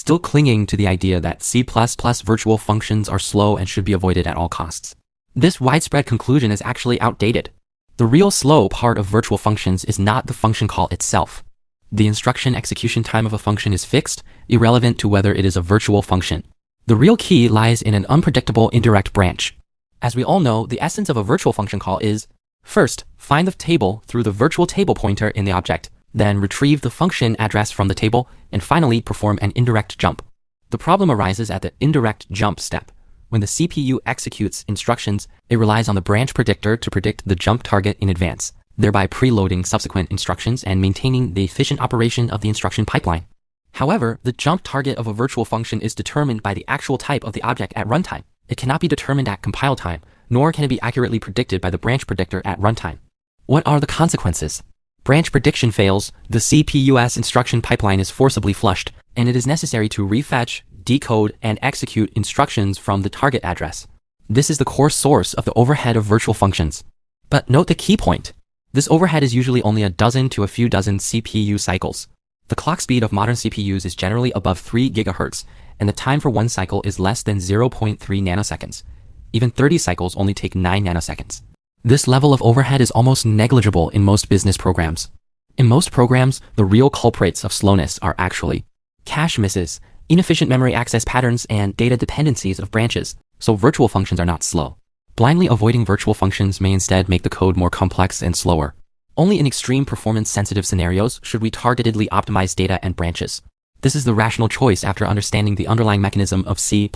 still clinging to the idea that C++ virtual functions are slow and should be avoided at all costs. This widespread conclusion is actually outdated. The real slow part of virtual functions is not the function call itself. The instruction execution time of a function is fixed, irrelevant to whether it is a virtual function. The real key lies in an unpredictable indirect branch. As we all know, the essence of a virtual function call is, first, find the table through the virtual table pointer in the object, then retrieve the function address from the table, and finally perform an indirect jump. The problem arises at the indirect jump step. When the CPU executes instructions, it relies on the branch predictor to predict the jump target in advance, thereby preloading subsequent instructions and maintaining the efficient operation of the instruction pipeline. However, the jump target of a virtual function is determined by the actual type of the object at runtime. It cannot be determined at compile time, nor can it be accurately predicted by the branch predictor at runtime. What are the consequences? Branch prediction fails, the CPU's instruction pipeline is forcibly flushed, and it is necessary to refetch, decode, and execute instructions from the target address. This is the core source of the overhead of virtual functions. But note the key point. This overhead is usually only a dozen to a few dozen CPU cycles. The clock speed of modern CPUs is generally above 3 GHz, and the time for one cycle is less than 0.3 nanoseconds. Even 30 cycles only take 9 nanoseconds. This level of overhead is almost negligible in most business programs. In most programs, the real culprits of slowness are actually cache misses, inefficient memory access patterns, and data dependencies of branches, so virtual functions are not slow. Blindly avoiding virtual functions may instead make the code more complex and slower. Only in extreme performance-sensitive scenarios should we targetedly optimize data and branches. This is the rational choice after understanding the underlying mechanism of C++.